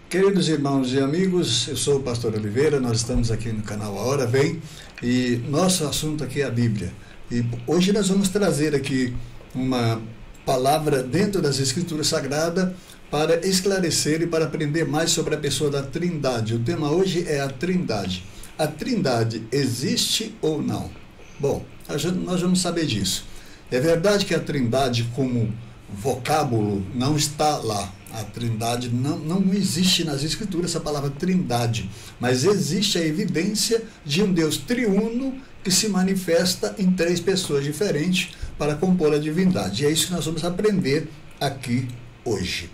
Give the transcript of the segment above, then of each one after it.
Queridos irmãos e amigos, eu sou o pastor Oliveira, nós estamos aqui no canal A Hora Vem e nosso assunto aqui é a Bíblia. E hoje nós vamos trazer aqui uma palavra dentro das Escrituras Sagradas para esclarecer e para aprender mais sobre a pessoa da Trindade. O tema hoje é a Trindade. A Trindade existe ou não? Bom, nós vamos saber disso. É verdade que a Trindade como vocábulo não está lá. A Trindade não existe nas Escrituras essa palavra Trindade, mas existe a evidência de um Deus triuno que se manifesta em três pessoas diferentes para compor a divindade. E é isso que nós vamos aprender aqui hoje.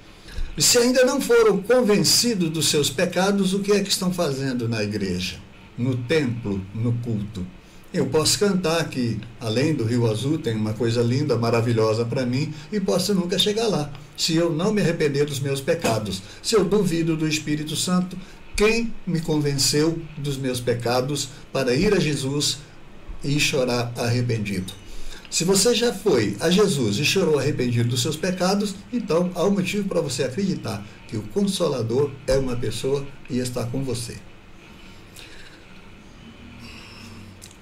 E se ainda não foram convencidos dos seus pecados, o que é que estão fazendo na igreja, no templo, no culto? Eu posso cantar que, além do Rio Azul, tem uma coisa linda, maravilhosa para mim, e posso nunca chegar lá, se eu não me arrepender dos meus pecados. Se eu duvido do Espírito Santo, quem me convenceu dos meus pecados para ir a Jesus e chorar arrependido? Se você já foi a Jesus e chorou arrependido dos seus pecados, então há um motivo para você acreditar que o Consolador é uma pessoa e está com você.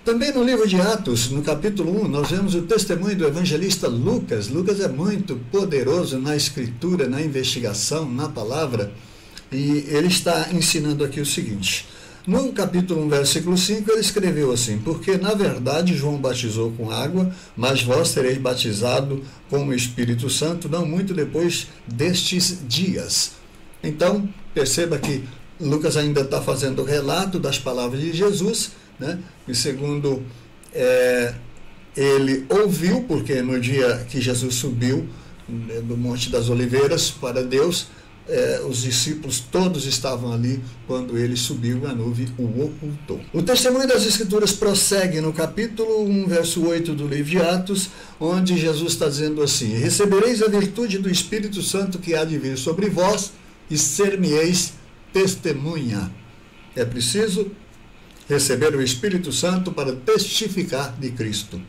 Também no livro de Atos, no capítulo 1, nós vemos o testemunho do evangelista Lucas. Lucas é muito poderoso na escritura, na investigação, na palavra, e ele está ensinando aqui o seguinte. No capítulo 1, versículo 5, ele escreveu assim: porque, na verdade, João batizou com água, mas vós sereis batizado com o Espírito Santo, não muito depois destes dias. Então, perceba que Lucas ainda está fazendo o relato das palavras de Jesus, né? E segundo ele ouviu, porque no dia que Jesus subiu do Monte das Oliveiras para Deus, os discípulos todos estavam ali quando ele subiu, a nuvem o ocultou. O testemunho das Escrituras prossegue no capítulo 1, verso 8 do livro de Atos, onde Jesus está dizendo assim: recebereis a virtude do Espírito Santo que há de vir sobre vós e ser-me-eis testemunha. É preciso receber o Espírito Santo para testificar de Cristo.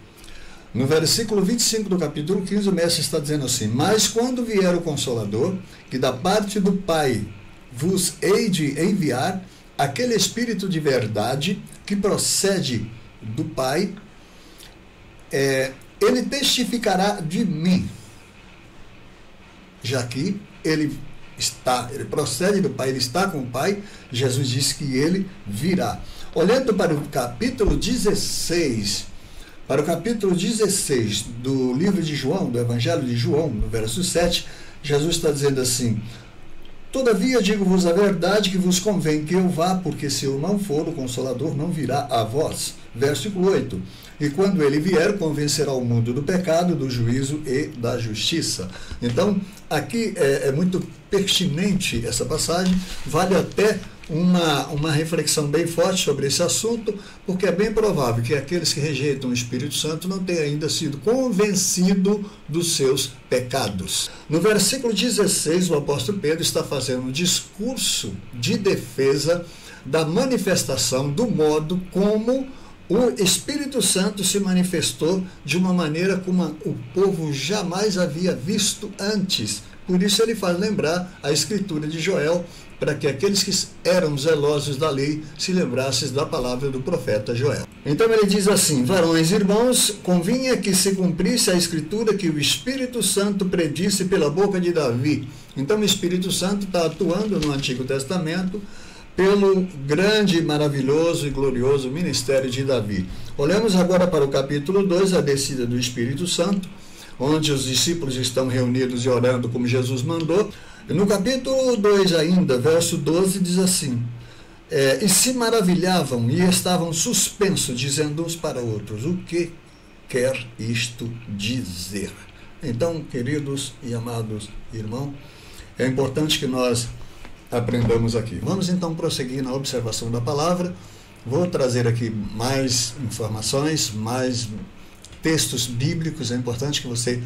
No versículo 25 do capítulo 15, o mestre está dizendo assim: mas quando vier o Consolador, que da parte do Pai vos hei de enviar, aquele Espírito de verdade que procede do Pai, ele testificará de mim, já que ele procede do Pai, ele está com o Pai. Jesus disse que ele virá. Olhando para o capítulo 16, do livro de João, do Evangelho de João, no verso 7, Jesus está dizendo assim: todavia digo-vos a verdade, que vos convém que eu vá, porque se eu não for, o Consolador não virá a vós. Versículo 8, e quando ele vier, convencerá o mundo do pecado, do juízo e da justiça. Então, aqui é muito pertinente essa passagem, vale até uma reflexão bem forte sobre esse assunto, porque é bem provável que aqueles que rejeitam o Espírito Santo não tenham ainda sido convencidos dos seus pecados. No versículo 16, o apóstolo Pedro está fazendo um discurso de defesa da manifestação, do modo como o Espírito Santo se manifestou de uma maneira como o povo jamais havia visto antes. Por isso ele faz lembrar a escritura de Joel, para que aqueles que eram zelosos da lei se lembrassem da palavra do profeta Joel. Então ele diz assim: varões e irmãos, convinha que se cumprisse a escritura que o Espírito Santo predisse pela boca de Davi. Então o Espírito Santo está atuando no Antigo Testamento pelo grande, maravilhoso e glorioso ministério de Davi. Olhamos agora para o capítulo 2, a descida do Espírito Santo, onde os discípulos estão reunidos e orando como Jesus mandou. No capítulo 2 ainda, verso 12, diz assim: e se maravilhavam e estavam suspensos, dizendo uns para outros: o que quer isto dizer? Então, queridos e amados irmãos, é importante que nós aprendamos aqui. Vamos então prosseguir na observação da palavra. Vou trazer aqui mais informações, mais textos bíblicos. É importante que você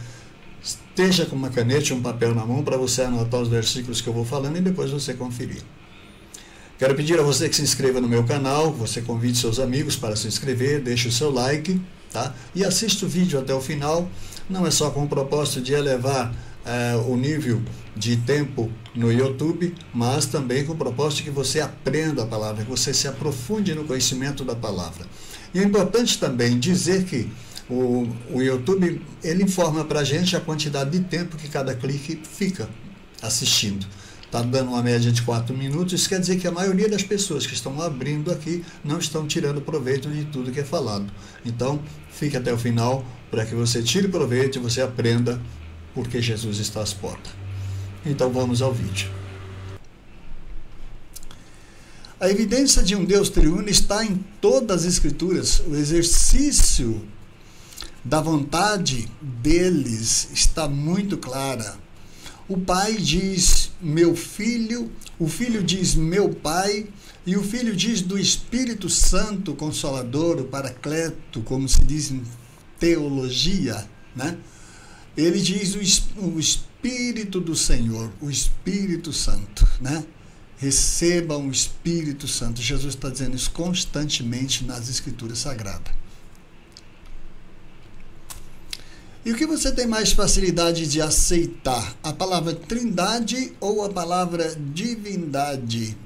esteja com uma caneta e um papel na mão para você anotar os versículos que eu vou falando e depois você conferir. Quero pedir a você que se inscreva no meu canal, você convide seus amigos para se inscrever, deixe o seu like, tá? E assista o vídeo até o final. Não é só com o propósito de elevar o nível de tempo no YouTube, mas também com o propósito de que você aprenda a palavra, que você se aprofunde no conhecimento da palavra. E é importante também dizer que o YouTube, ele informa para a gente a quantidade de tempo que cada clique fica assistindo. Está dando uma média de 4 minutos, isso quer dizer que a maioria das pessoas que estão abrindo aqui não estão tirando proveito de tudo que é falado. Então, fique até o final para que você tire proveito e você aprenda porque Jesus está às portas. Então vamos ao vídeo. A evidência de um Deus triuno está em todas as Escrituras. O exercício da vontade deles está muito clara. O Pai diz, meu filho, o Filho diz, meu Pai, e o Filho diz do Espírito Santo Consolador, o Paracleto, como se diz em teologia, né? Ele diz o Espírito do Senhor, o Espírito Santo, né? Recebam o Espírito Santo. Jesus está dizendo isso constantemente nas Escrituras Sagradas. E o que você tem mais facilidade de aceitar? A palavra trindade ou a palavra divindade?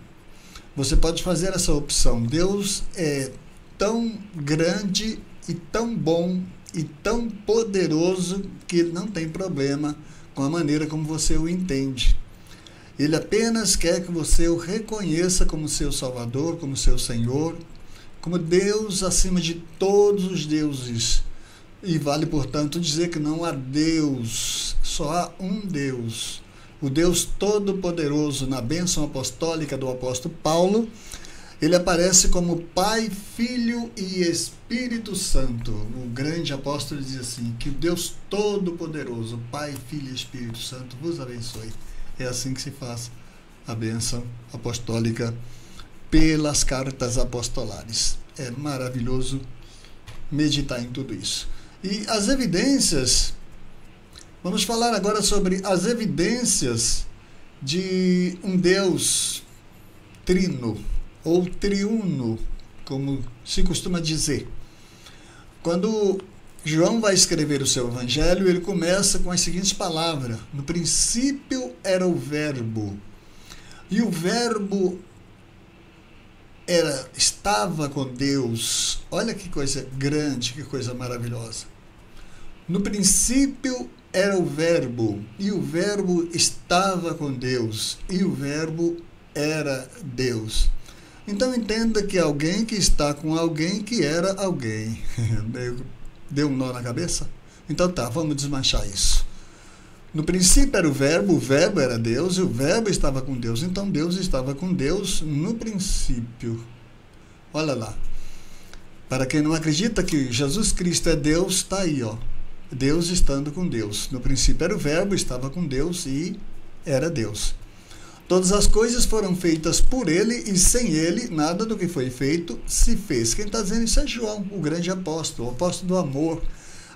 Você pode fazer essa opção. Deus é tão grande e tão bom e tão poderoso que ele não tem problema com a maneira como você o entende. Ele apenas quer que você o reconheça como seu Salvador, como seu Senhor, como Deus acima de todos os deuses. E vale, portanto, dizer que não há Deus, só há um Deus. O Deus Todo-Poderoso, na bênção apostólica do apóstolo Paulo, ele aparece como Pai, Filho e Espírito Santo. O grande apóstolo diz assim, que o Deus Todo-Poderoso, Pai, Filho e Espírito Santo, vos abençoe. É assim que se faz a bênção apostólica pelas cartas apostolares. É maravilhoso meditar em tudo isso. E as evidências, vamos falar agora sobre as evidências de um Deus trino, ou triuno, como se costuma dizer. Quando João vai escrever o seu evangelho, ele começa com as seguintes palavras: no princípio era o verbo, e o verbo estava com Deus. Olha que coisa grande, que coisa maravilhosa. No princípio era o verbo, e o verbo estava com Deus, e o verbo era Deus. Então entenda que alguém que está com alguém que era alguém. Deu um nó na cabeça? Então tá, vamos desmanchar isso. No princípio era o verbo era Deus, e o verbo estava com Deus. Então Deus estava com Deus no princípio. Olha lá. Para quem não acredita que Jesus Cristo é Deus, está aí, ó. Deus estando com Deus. No princípio era o verbo, estava com Deus e era Deus. Todas as coisas foram feitas por ele, e sem ele nada do que foi feito se fez. Quem está dizendo isso é João, o grande apóstolo, o apóstolo do amor,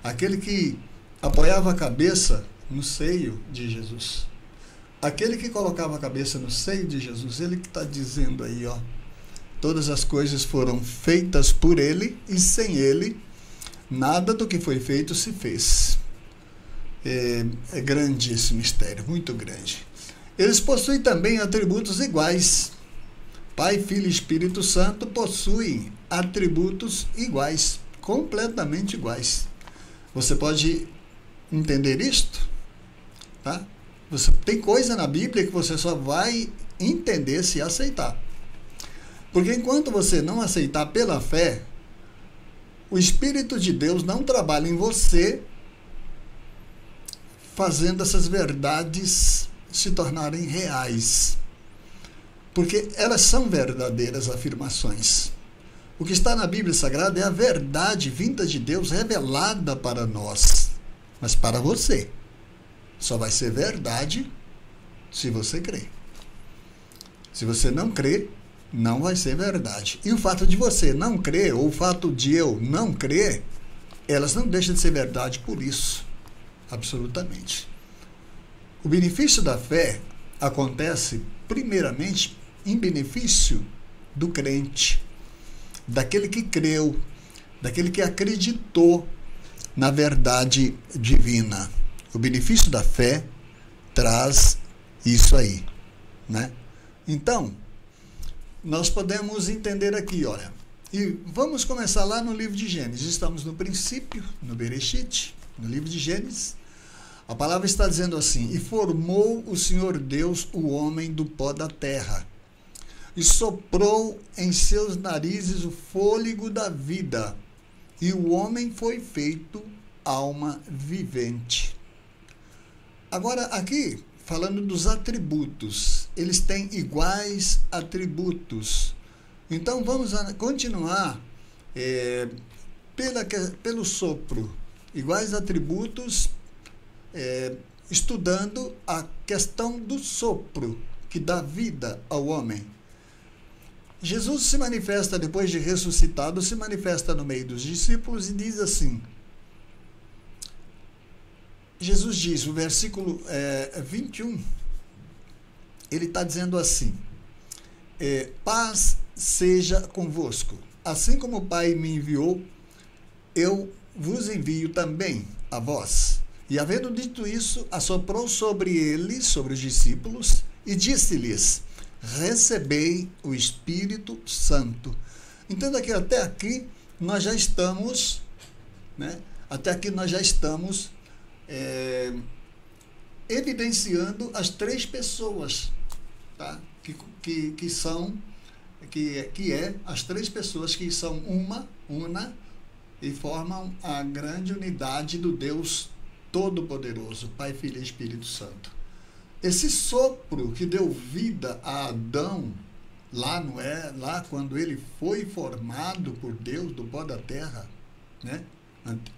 aquele que apoiava a cabeça no seio de Jesus. Aquele que colocava a cabeça no seio de Jesus, ele que está dizendo aí, ó, todas as coisas foram feitas por ele, e sem ele nada do que foi feito se fez. É grande esse mistério, muito grande. Eles possuem também atributos iguais. Pai, Filho e Espírito Santo possuem atributos iguais, completamente iguais. Você pode entender isto? Tá? Tem coisa na Bíblia que você só vai entender se aceitar. Porque enquanto você não aceitar pela fé, o Espírito de Deus não trabalha em você fazendo essas verdades se tornarem reais, porque elas são verdadeiras afirmações. O que está na Bíblia Sagrada é a verdade vinda de Deus revelada para nós, mas para você só vai ser verdade se você crer. Se você não crer, não vai ser verdade. E o fato de você não crer, ou o fato de eu não crer, elas não deixam de ser verdade por isso, absolutamente. O benefício da fé acontece, primeiramente, em benefício do crente, daquele que creu, daquele que acreditou na verdade divina. O benefício da fé traz isso aí, né? Então, nós podemos entender aqui, olha, e vamos começar lá no livro de Gênesis. Estamos no princípio, no Bereshit, no livro de Gênesis. A palavra está dizendo assim: e formou o Senhor Deus o homem do pó da terra, e soprou em seus narizes o fôlego da vida, e o homem foi feito alma vivente. Agora, aqui, falando dos atributos, eles têm iguais atributos. Então, vamos continuar pelo sopro, iguais atributos, estudando a questão do sopro, que dá vida ao homem. Jesus se manifesta, depois de ressuscitado, se manifesta no meio dos discípulos e diz assim, Jesus diz, o versículo 21, ele está dizendo assim, paz seja convosco, assim como o Pai me enviou, eu vos envio também a vós. E havendo dito isso, assoprou sobre eles, sobre os discípulos, e disse-lhes, recebei o Espírito Santo. Entenda que até aqui nós já estamos, né? Até aqui nós já estamos evidenciando as três pessoas, tá? que são as três pessoas que são una e formam a grande unidade do Deus Todo-Poderoso, Pai, Filho e Espírito Santo. Esse sopro que deu vida a Adão, lá quando ele foi formado por Deus do pó da terra, né?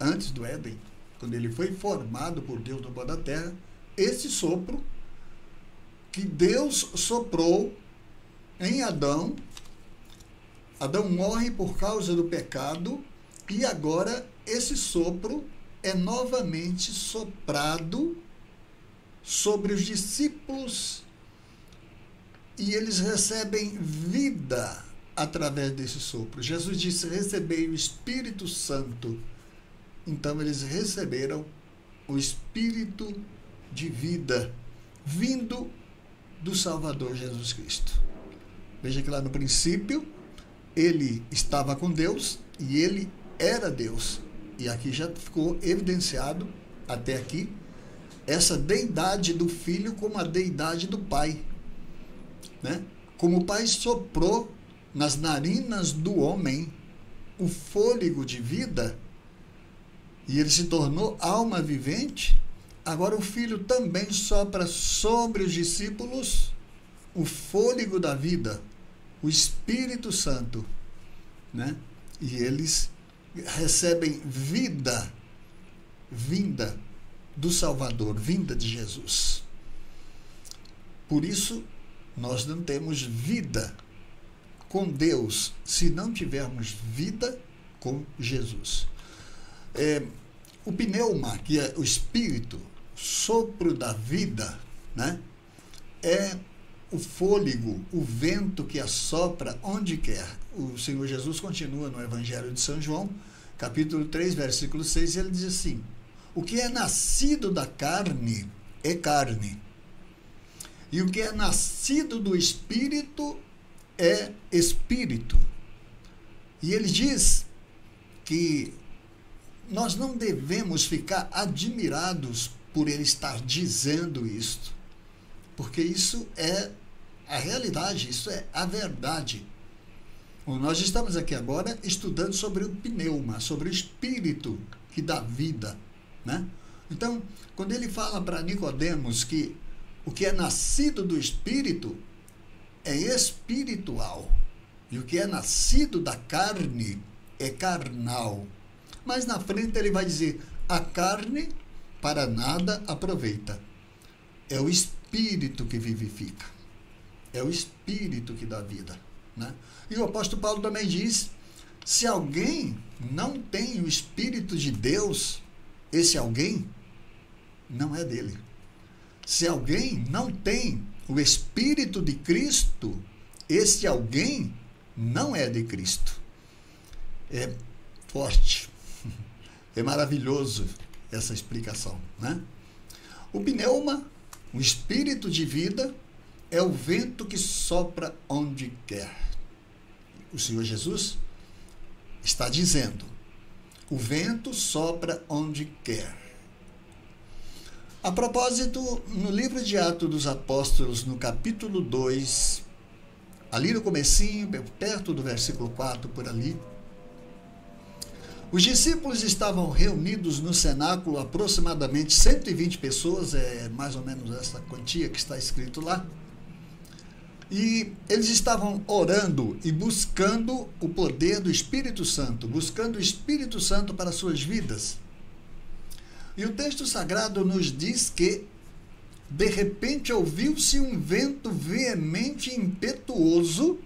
Antes do Éden, quando ele foi formado por Deus do pó da terra, esse sopro que Deus soprou em Adão, Adão morre por causa do pecado, e agora esse sopro é novamente soprado sobre os discípulos e eles recebem vida através desse sopro. Jesus disse, recebei o Espírito Santo. Então eles receberam o Espírito de vida vindo do Salvador Jesus Cristo. Veja que lá no princípio ele estava com Deus e ele era Deus. E aqui já ficou evidenciado até aqui essa deidade do Filho como a deidade do Pai, né? Como o Pai soprou nas narinas do homem o fôlego de vida e ele se tornou alma vivente, agora o Filho também sopra sobre os discípulos o fôlego da vida, o Espírito Santo, né? E eles recebem vida vinda do Salvador, vinda de Jesus. Por isso, nós não temos vida com Deus se não tivermos vida com Jesus. O pneuma, que é o espírito, sopro da vida, né? É o fôlego, o vento que assopra onde quer. O Senhor Jesus continua no Evangelho de São João, capítulo 3, versículo 6, e ele diz assim, o que é nascido da carne é carne, e o que é nascido do Espírito é Espírito. E ele diz que nós não devemos ficar admirados por ele estar dizendo isto, porque isso é a realidade, isso é a verdade. Bom, nós estamos aqui agora estudando sobre o pneuma, sobre o Espírito que dá vida, né? Então, quando ele fala para Nicodemos que o que é nascido do Espírito é espiritual, e o que é nascido da carne é carnal. Mas na frente ele vai dizer, a carne para nada aproveita. É o Espírito que vivifica. É o Espírito que dá vida, né? E o apóstolo Paulo também diz, se alguém não tem o Espírito de Deus, esse alguém não é dele. Se alguém não tem o Espírito de Cristo, esse alguém não é de Cristo. É forte, é maravilhoso essa explicação, né? O pneuma, O espírito de vida é o vento que sopra onde quer. O Senhor Jesus está dizendo: o vento sopra onde quer. A propósito, no livro de Atos dos Apóstolos, no capítulo 2, ali no comecinho, perto do versículo 4, por ali, os discípulos estavam reunidos no cenáculo, aproximadamente 120 pessoas, é mais ou menos essa quantia que está escrito lá. E eles estavam orando e buscando o poder do Espírito Santo, buscando o Espírito Santo para suas vidas. E o texto sagrado nos diz que, de repente, ouviu-se um vento veemente e impetuoso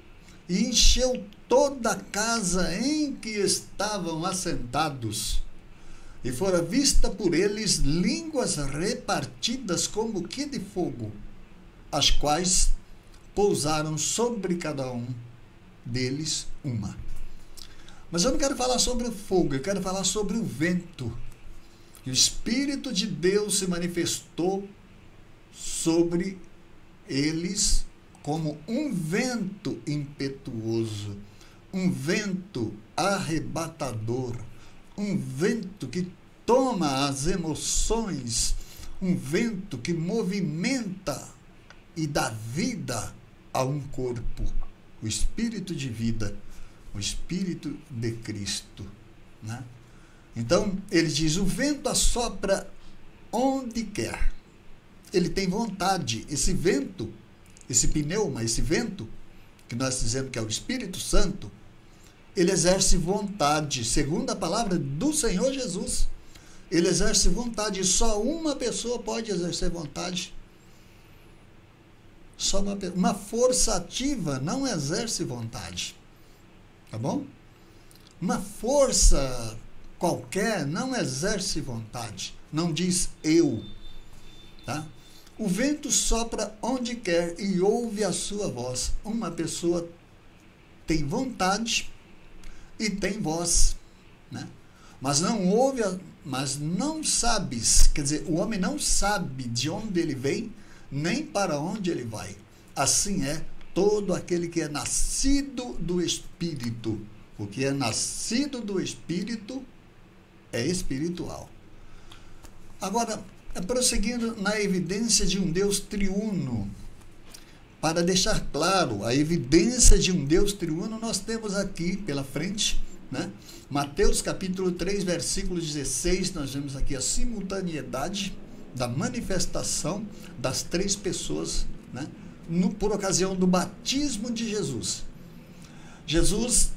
e encheu toda a casa em que estavam assentados. E fora vista por eles línguas repartidas como que de fogo, as quais pousaram sobre cada um deles uma. Mas eu não quero falar sobre o fogo, eu quero falar sobre o vento. E o Espírito de Deus se manifestou sobre eles como um vento impetuoso, um vento arrebatador, um vento que toma as emoções, um vento que movimenta e dá vida a um corpo, o Espírito de vida, o Espírito de Cristo, né? Então, ele diz, o vento assopra onde quer. Ele tem vontade. Esse vento, esse pneuma, esse vento, que nós dizemos que é o Espírito Santo, ele exerce vontade, segundo a palavra do Senhor Jesus. Ele exerce vontade, e só uma pessoa pode exercer vontade. Só uma força ativa não exerce vontade. Tá bom? Uma força qualquer não exerce vontade, não diz eu, tá? O vento sopra onde quer e ouve a sua voz. Uma pessoa tem vontade e tem voz, né? Mas não ouve, mas não sabes, quer dizer, o homem não sabe de onde ele vem, nem para onde ele vai. Assim é todo aquele que é nascido do Espírito. O que é nascido do Espírito é espiritual. Agora, prosseguindo na evidência de um Deus triuno, para deixar claro a evidência de um Deus triuno, nós temos aqui pela frente, né? Mateus capítulo 3, versículo 16, nós vemos aqui a simultaneidade da manifestação das três pessoas, né? Por ocasião do batismo de Jesus. Jesus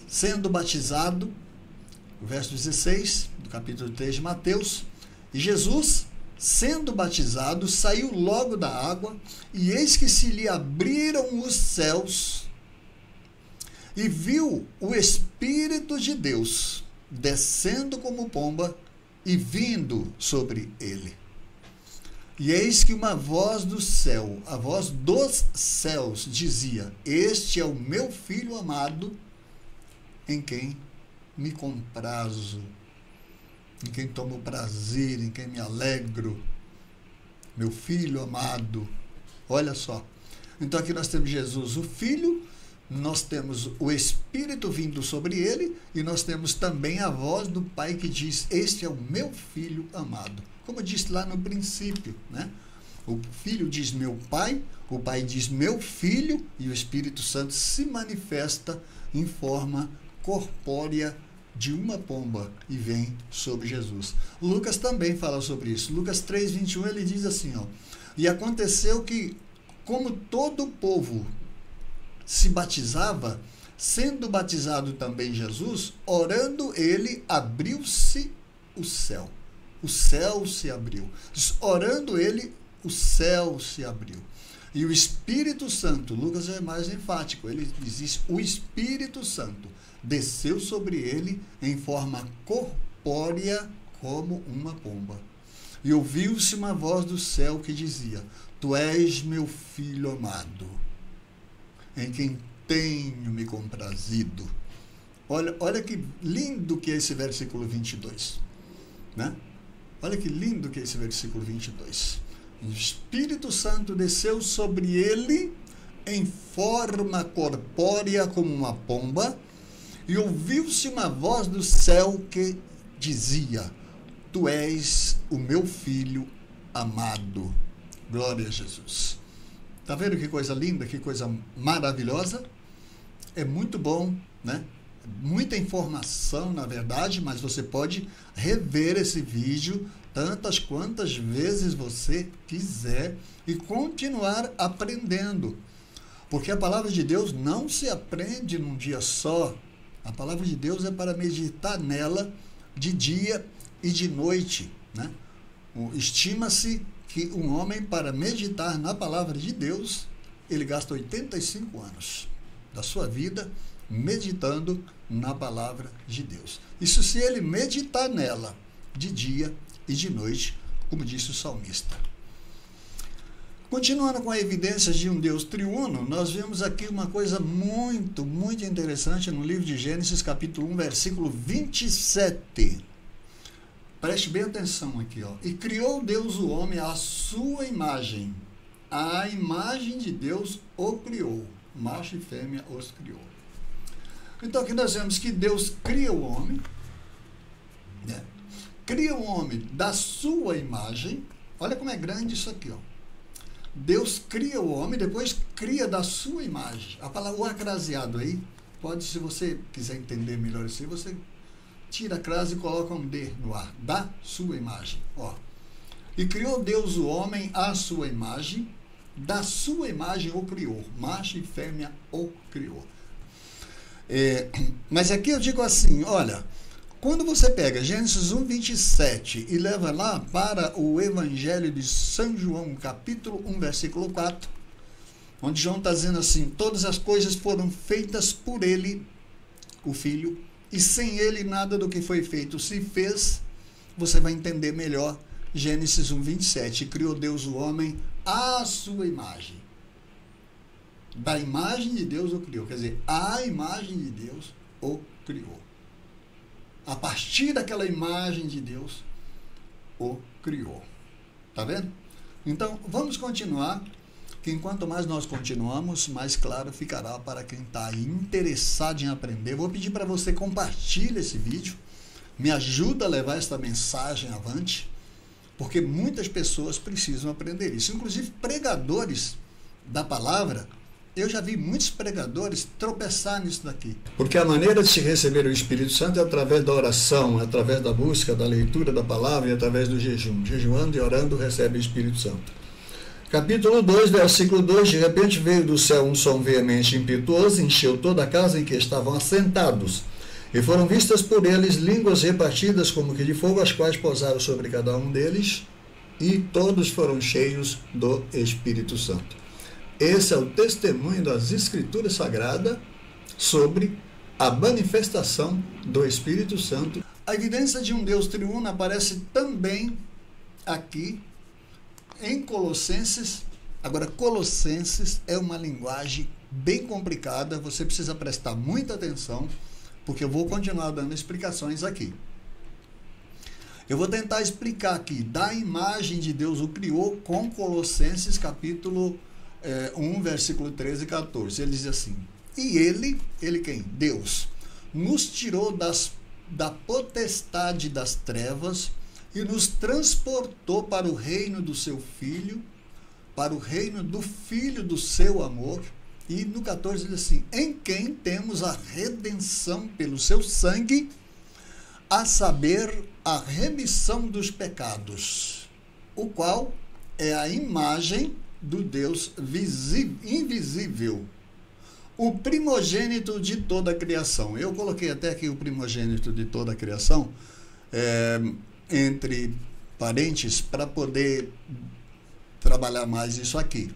sendo batizado, o verso 16 do capítulo 3 de Mateus, e Jesus, sendo batizado, saiu logo da água, e eis que se lhe abriram os céus, e viu o Espírito de Deus descendo como pomba e vindo sobre ele. E eis que uma voz do céu, a voz dos céus, dizia: este é o meu Filho amado, em quem me comprazo, em quem tomo prazer, em quem me alegro, meu Filho amado. Olha só. Então aqui nós temos Jesus, o Filho, nós temos o Espírito vindo sobre ele, e nós temos também a voz do Pai que diz: este é o meu Filho amado. Como eu disse lá no princípio, né? O Filho diz meu Pai, o Pai diz meu Filho, e o Espírito Santo se manifesta em forma corpórea de uma pomba e vem sobre Jesus. Lucas também fala sobre isso. Lucas 3, 21, ele diz assim, ó: e aconteceu que, como todo o povo se batizava, sendo batizado também Jesus, orando ele, abriu-se o céu. O céu se abriu. Orando ele, o céu se abriu. E o Espírito Santo, Lucas é mais enfático, ele diz: o Espírito Santo desceu sobre ele em forma corpórea como uma pomba. E ouviu-se uma voz do céu que dizia: tu és meu Filho amado, em quem tenho me comprazido. Olha que lindo que é esse versículo 22, né? Olha que lindo que é esse versículo 22. O Espírito Santo desceu sobre ele em forma corpórea como uma pomba, e ouviu-se uma voz do céu que dizia: Tu és o meu filho amado. Glória a Jesus. Está vendo que coisa linda, que coisa maravilhosa? É muito bom, né? Muita informação, na verdade, mas você pode rever esse vídeo tantas quantas vezes você quiser e continuar aprendendo. Porque a palavra de Deus não se aprende num dia só. A palavra de Deus é para meditar nela de dia e de noite, né? Estima-se que um homem, para meditar na palavra de Deus, ele gasta 85 anos da sua vida meditando na palavra de Deus. Isso se ele meditar nela de dia e de noite, como disse o salmista. Continuando com a evidência de um Deus triuno, nós vemos aqui uma coisa muito, muito interessante no livro de Gênesis, capítulo 1, versículo 27. Preste bem atenção aqui, ó. E criou Deus o homem à sua imagem. A imagem de Deus o criou. Macho e fêmea os criou. Então aqui nós vemos que Deus cria o homem, né? Cria o homem da sua imagem. Olha como é grande isso aqui, ó. Deus cria o homem, depois cria da sua imagem. A palavra o acraseado aí, pode, se você quiser entender melhor isso aí, você tira a crase e coloca um D no ar, da sua imagem. Ó. E criou Deus o homem à sua imagem, da sua imagem o criou, macho e fêmea o criou. Mas aqui eu digo assim, olha, quando você pega Gênesis 1, 27 e leva lá para o Evangelho de São João, capítulo 1, versículo 4, onde João está dizendo assim: todas as coisas foram feitas por ele, o Filho, e sem ele nada do que foi feito se fez. Você vai entender melhor Gênesis 1, 27. Criou Deus o homem à sua imagem. Da imagem de Deus o criou. Quer dizer, a imagem de Deus o criou. A partir daquela imagem de Deus o criou. Tá vendo? Então, vamos continuar, que enquanto mais nós continuamos, mais claro ficará para quem está interessado em aprender. Vou pedir para você compartilhar esse vídeo, me ajuda a levar esta mensagem avante, porque muitas pessoas precisam aprender isso. Inclusive pregadores da palavra, eu já vi muitos pregadores tropeçar nisso daqui. Porque a maneira de se receber o Espírito Santo é através da oração, é através da busca, da leitura da palavra e através do jejum. Jejuando e orando recebe o Espírito Santo. Capítulo 2, versículo 2, de repente veio do céu um som veemente e impetuoso, encheu toda a casa em que estavam assentados. E foram vistas por eles línguas repartidas como que de fogo, as quais pousaram sobre cada um deles, e todos foram cheios do Espírito Santo. Esse é o testemunho das Escrituras Sagradas sobre a manifestação do Espírito Santo. A evidência de um Deus triuno aparece também aqui em Colossenses. Agora, Colossenses é uma linguagem bem complicada, você precisa prestar muita atenção, porque eu vou continuar dando explicações aqui. Eu vou tentar explicar aqui, da imagem de Deus o criou, com Colossenses capítulo 1, versículo 13 e 14. Ele diz assim: e ele quem? Deus, nos tirou da potestade das trevas e nos transportou para o reino do seu Filho, para o reino do Filho do seu amor. E no 14 diz assim: em quem temos a redenção pelo seu sangue, a saber, a remissão dos pecados, o qual é a imagem do Deus invisível, o primogênito de toda a criação. Eu coloquei até aqui o primogênito de toda a criação, entre parênteses, para poder trabalhar mais isso aqui.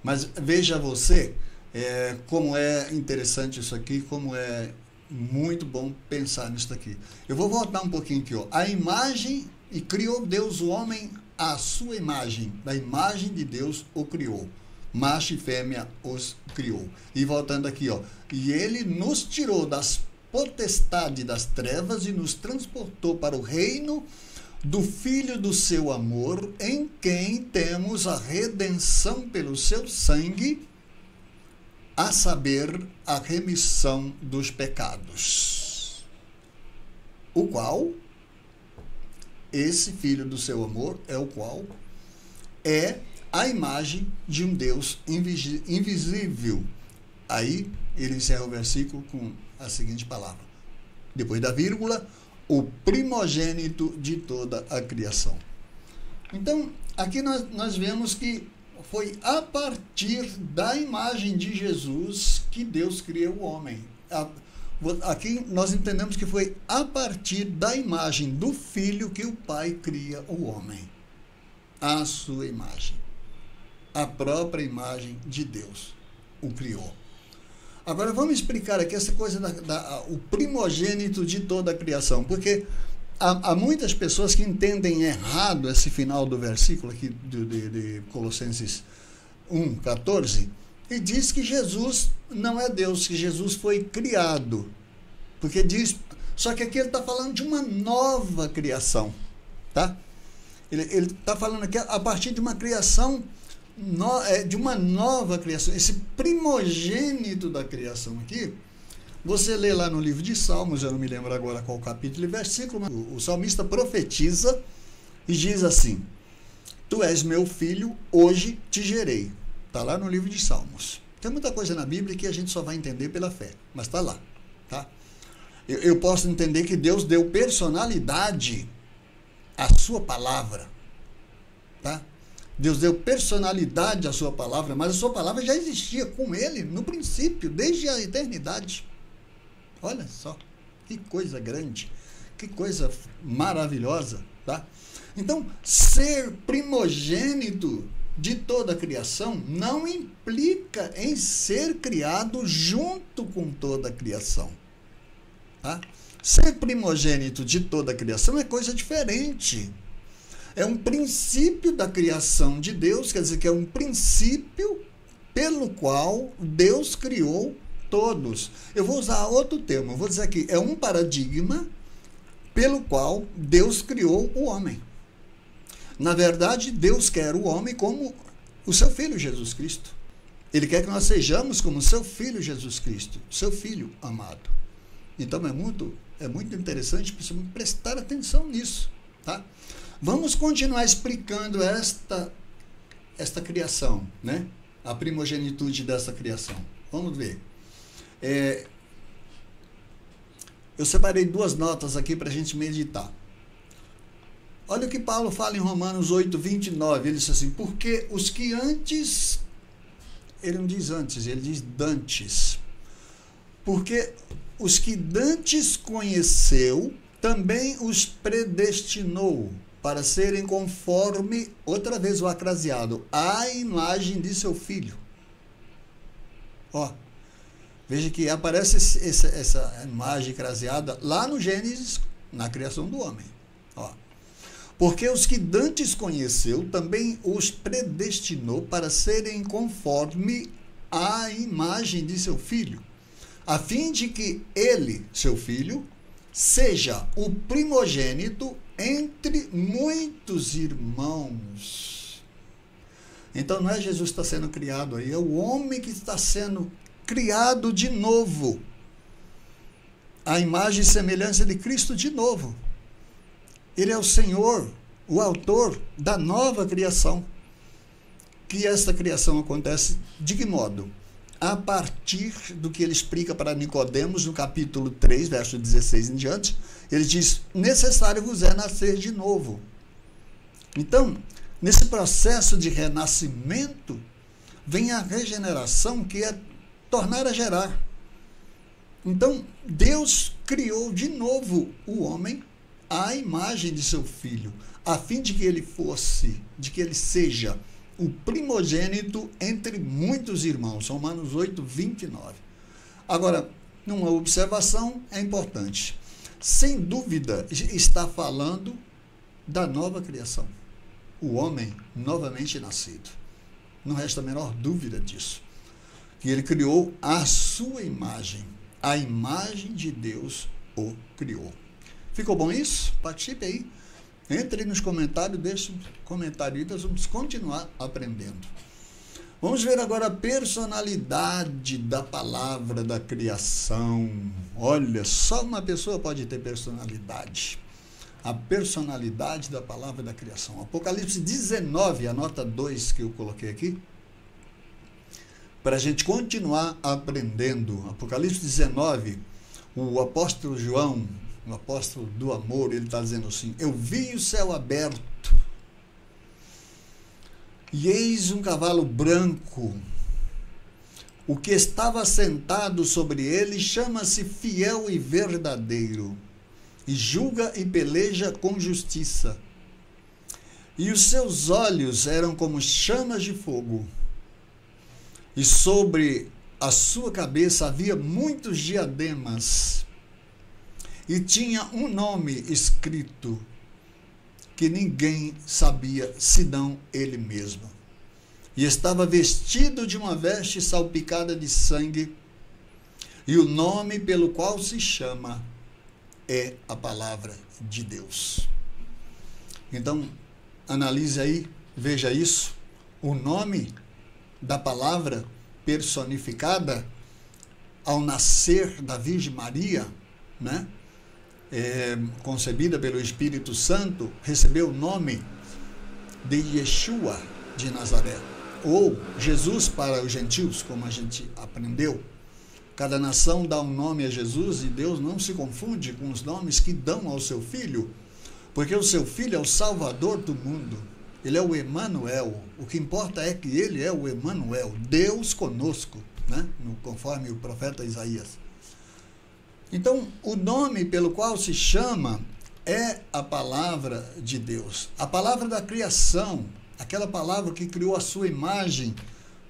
Mas veja você como é interessante isso aqui, como é muito bom pensar nisso daqui. Eu vou voltar um pouquinho aqui, ó. A imagem, e criou Deus o homem à sua imagem, da imagem de Deus o criou, macho e fêmea os criou. E voltando aqui, ó, e ele nos tirou das potestades das trevas e nos transportou para o reino do Filho do seu amor, em quem temos a redenção pelo seu sangue, a saber, a remissão dos pecados. O qual, esse Filho do seu amor, é a imagem de um Deus invisível. Aí ele encerra o versículo com a seguinte palavra, depois da vírgula, o primogênito de toda a criação. Então, aqui nós vemos que foi a partir da imagem de Jesus que Deus cria o homem. Aqui nós entendemos que foi a partir da imagem do Filho que o Pai cria o homem. A sua imagem. A própria imagem de Deus o criou. Agora vamos explicar aqui essa coisa o primogênito de toda a criação, porque há muitas pessoas que entendem errado esse final do versículo aqui de Colossenses 1:14, e diz que Jesus não é Deus, que Jesus foi criado. Porque diz, só que aqui ele está falando de uma nova criação, tá? Ele está falando aqui a partir de uma criação, de uma nova criação. Esse primogênito da criação aqui, você lê lá no livro de Salmos, eu não me lembro agora qual capítulo e versículo, mas o salmista profetiza e diz assim: tu és meu filho, hoje te gerei. Está lá no livro de Salmos. Tem muita coisa na Bíblia que a gente só vai entender pela fé, mas está lá, tá? Eu posso entender que Deus deu personalidade à sua palavra, tá? Deus deu personalidade à sua palavra, mas a sua palavra já existia com ele no princípio, desde a eternidade. Olha só, que coisa grande, que coisa maravilhosa, tá? Então, ser primogênito de toda a criação não implica em ser criado junto com toda a criação, tá? Ser primogênito de toda a criação é coisa diferente. É um princípio da criação de Deus, quer dizer que é um princípio pelo qual Deus criou todos. Eu vou usar outro termo, eu vou dizer aqui, é um paradigma pelo qual Deus criou o homem. Na verdade, Deus quer o homem como o seu Filho Jesus Cristo. Ele quer que nós sejamos como o seu Filho Jesus Cristo, seu Filho amado. Então é muito interessante prestar atenção nisso, tá? Vamos continuar explicando esta criação, né? A primogenitude dessa criação. Vamos ver. Eu separei duas notas aqui para a gente meditar. Olha o que Paulo fala em Romanos 8:29. Ele diz assim: porque os que antes... Ele não diz antes, ele diz dantes. Porque os que dantes conheceu, também os predestinou para serem conforme, outra vez o acraseado, à imagem de seu Filho. Ó, veja que aparece essa imagem craseada lá no Gênesis, na criação do homem. Ó, porque os que dantes conheceu, também os predestinou para serem conforme à imagem de seu Filho, a fim de que ele, seu Filho, seja o primogênito entre muitos irmãos. Então não é Jesus que está sendo criado aí, é o homem que está sendo criado de novo. A imagem e semelhança de Cristo de novo. Ele é o Senhor, o autor da nova criação. Que esta criação acontece de que modo? A partir do que ele explica para Nicodemos no capítulo 3, verso 16 em diante. Ele diz: necessário vos é nascer de novo. Então, nesse processo de renascimento, vem a regeneração, que é tornar a gerar. Então, Deus criou de novo o homem à imagem de seu Filho, a fim de que ele seja o primogênito entre muitos irmãos. Romanos 8:29. Agora, numa observação é importante. Sem dúvida, está falando da nova criação. O homem novamente nascido. Não resta a menor dúvida disso. Que ele criou a sua imagem. A imagem de Deus o criou. Ficou bom isso? Participe aí Entre nos comentários, deixe um comentário e nós vamos continuar aprendendo. Vamos ver agora a personalidade da palavra da criação. Olha, só uma pessoa pode ter personalidade. A personalidade da palavra da criação. Apocalipse 19, a nota 2 que eu coloquei aqui, para a gente continuar aprendendo. Apocalipse 19, o apóstolo João, o apóstolo do amor, ele está dizendo assim: eu vi o céu aberto, e eis um cavalo branco, o que estava sentado sobre ele chama-se Fiel e Verdadeiro, e julga e peleja com justiça. E os seus olhos eram como chamas de fogo, e sobre a sua cabeça havia muitos diademas, e tinha um nome escrito que ninguém sabia senão ele mesmo. E estava vestido de uma veste salpicada de sangue, e o nome pelo qual se chama é a palavra de Deus. Então, analise aí, veja isso, o nome da palavra personificada ao nascer da Virgem Maria, né? Concebida pelo Espírito Santo, recebeu o nome de Yeshua de Nazaré, ou Jesus para os gentios, como a gente aprendeu. Cada nação dá um nome a Jesus e Deus não se confunde com os nomes que dão ao seu Filho, porque o seu Filho é o Salvador do mundo. Ele é o Emanuel. O que importa é que ele é o Emanuel, Deus conosco, né? Conforme o profeta Isaías. Então, o nome pelo qual se chama é a palavra de Deus. A palavra da criação, aquela palavra que criou a sua imagem,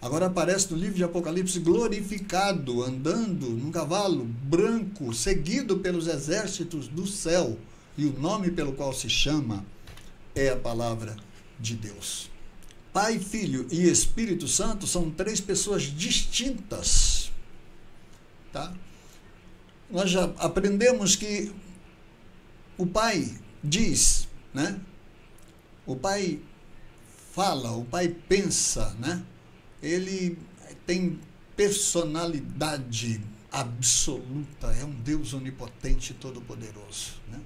agora aparece no livro de Apocalipse glorificado, andando num cavalo branco, seguido pelos exércitos do céu. E o nome pelo qual se chama é a palavra de Deus. Pai, Filho e Espírito Santo são três pessoas distintas. Tá? Nós já aprendemos que o Pai diz, né? O Pai fala, o Pai pensa, né? Ele tem personalidade absoluta, é um Deus onipotente e todo-poderoso, né?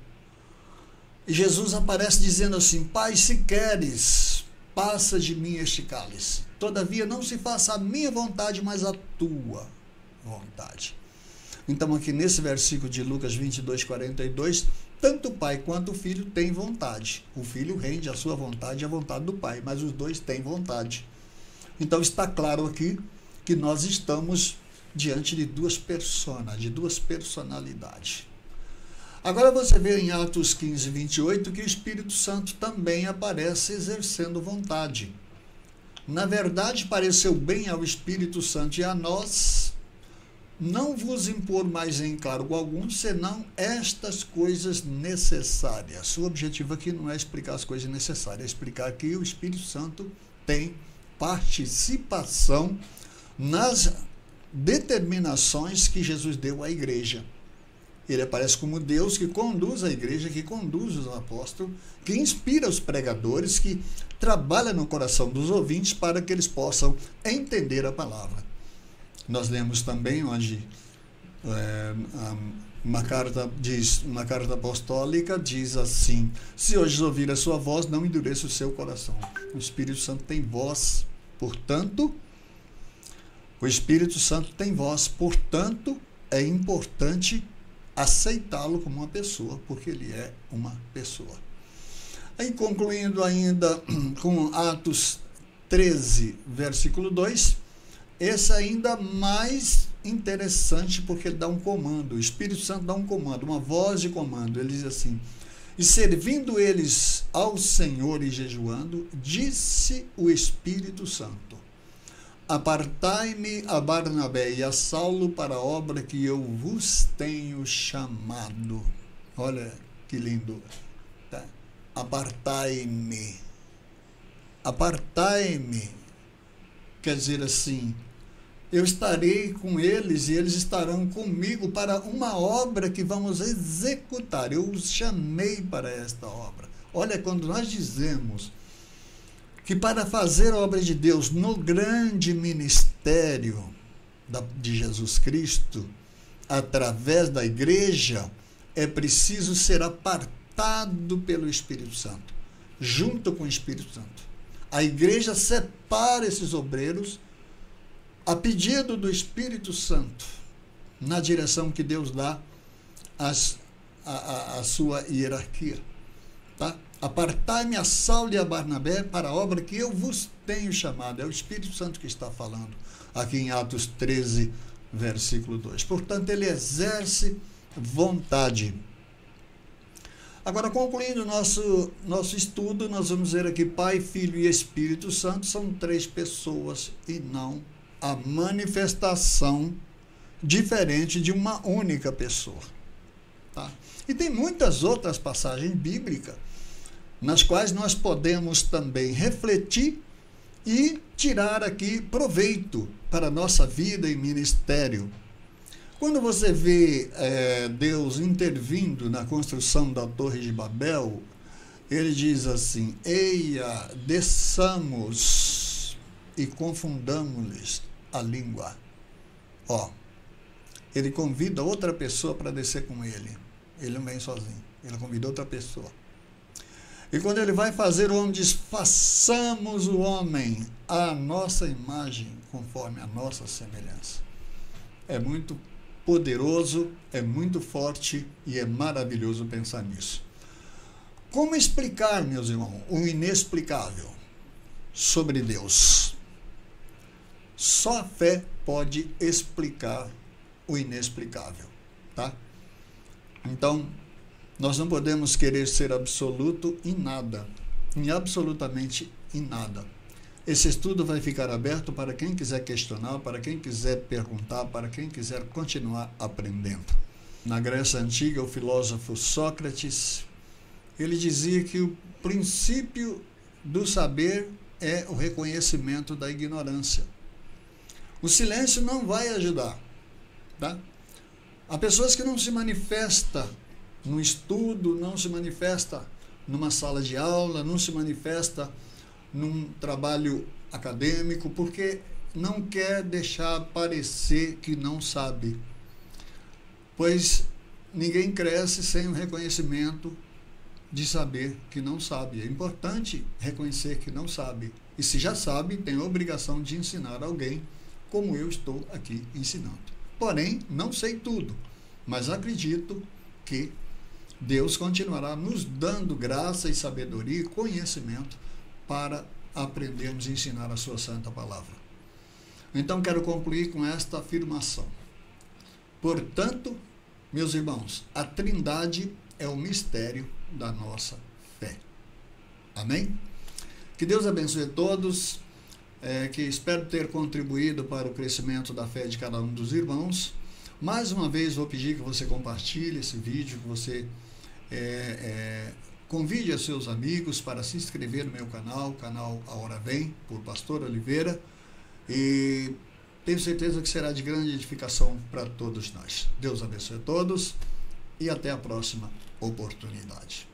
E Jesus aparece dizendo assim: Pai, se queres, passa de mim este cálice. Todavia não se faça a minha vontade, mas a tua vontade. Então aqui nesse versículo de Lucas 22, 42, tanto o Pai quanto o Filho têm vontade. O Filho rende a sua vontade e a vontade do Pai, mas os dois têm vontade. Então está claro aqui que nós estamos diante de duas personas, de duas personalidades. Agora você vê em Atos 15, 28 que o Espírito Santo também aparece exercendo vontade. Na verdade, pareceu bem ao Espírito Santo e a nós não vos impor mais em encargo algum, senão estas coisas necessárias. O objetivo aqui não é explicar as coisas necessárias, é explicar que o Espírito Santo tem participação nas determinações que Jesus deu à igreja. Ele aparece como Deus que conduz a igreja, que conduz os apóstolos, que inspira os pregadores, que trabalha no coração dos ouvintes para que eles possam entender a palavra. Nós lemos também onde uma carta apostólica diz assim: se hoje ouvir a sua voz, não endureça o seu coração. O Espírito Santo tem voz, portanto, é importante aceitá-lo como uma pessoa, porque ele é uma pessoa. Aí, concluindo ainda com Atos 13, versículo 2, esse é ainda mais interessante, porque ele dá um comando, o Espírito Santo dá um comando, uma voz de comando. Ele diz assim: e servindo eles ao Senhor e jejuando, disse o Espírito Santo: apartai-me a Barnabé e a Saulo para a obra que eu vos tenho chamado. Olha que lindo. Tá? Apartai-me. Apartai-me. Quer dizer assim, eu estarei com eles e eles estarão comigo para uma obra que vamos executar. Eu os chamei para esta obra. Olha, quando nós dizemos que para fazer a obra de Deus no grande ministério de Jesus Cristo, através da igreja, é preciso ser apartado pelo Espírito Santo, junto com o Espírito Santo. A igreja separa esses obreiros a pedido do Espírito Santo, na direção que Deus dá à sua hierarquia. Tá? Apartai-me a Saulo e a Barnabé para a obra que eu vos tenho chamado. É o Espírito Santo que está falando aqui em Atos 13, versículo 2. Portanto, ele exerce vontade. Agora, concluindo nosso estudo, nós vamos ver aqui Pai, Filho e Espírito Santo são 3 pessoas e não a manifestação diferente de uma única pessoa. Tá? E tem muitas outras passagens bíblicas nas quais nós podemos também refletir e tirar aqui proveito para a nossa vida e ministério. Quando você vê Deus intervindo na construção da Torre de Babel, ele diz assim: eia, desçamos e confundamos-lhes a língua. Ó, ele convida outra pessoa para descer com ele. Ele não vem sozinho, ele convida outra pessoa. E quando ele vai fazer, o homem diz: façamos o homem à nossa imagem, conforme a nossa semelhança. É muito poderoso, é muito forte e é maravilhoso pensar nisso. Como explicar, meus irmãos, o inexplicável sobre Deus? Só a fé pode explicar o inexplicável, tá? Então, nós não podemos querer ser absoluto em nada, em absolutamente em nada. Esse estudo vai ficar aberto para quem quiser questionar, para quem quiser perguntar, para quem quiser continuar aprendendo. Na Grécia Antiga, o filósofo Sócrates, ele dizia que o princípio do saber é o reconhecimento da ignorância. O silêncio não vai ajudar, tá? Há pessoas que não se manifestam no estudo, não se manifesta numa sala de aula, não se manifesta num trabalho acadêmico, porque não quer deixar parecer que não sabe. Pois ninguém cresce sem o reconhecimento de saber que não sabe. É importante reconhecer que não sabe. E se já sabe, tem a obrigação de ensinar alguém, como eu estou aqui ensinando. Porém, não sei tudo, mas acredito que Deus continuará nos dando graça e sabedoria e conhecimento para aprendermos e ensinar a sua santa palavra. Então, quero concluir com esta afirmação. Portanto, meus irmãos, a Trindade é o mistério da nossa fé. Amém? Que Deus abençoe a todos, que espero ter contribuído para o crescimento da fé de cada um dos irmãos. Mais uma vez, vou pedir que você compartilhe esse vídeo, que você convide a seus amigos para se inscrever no meu canal, o canal A Hora Vem, por Pastor Oliveira, e tenho certeza que será de grande edificação para todos nós. Deus abençoe a todos e até a próxima oportunidade.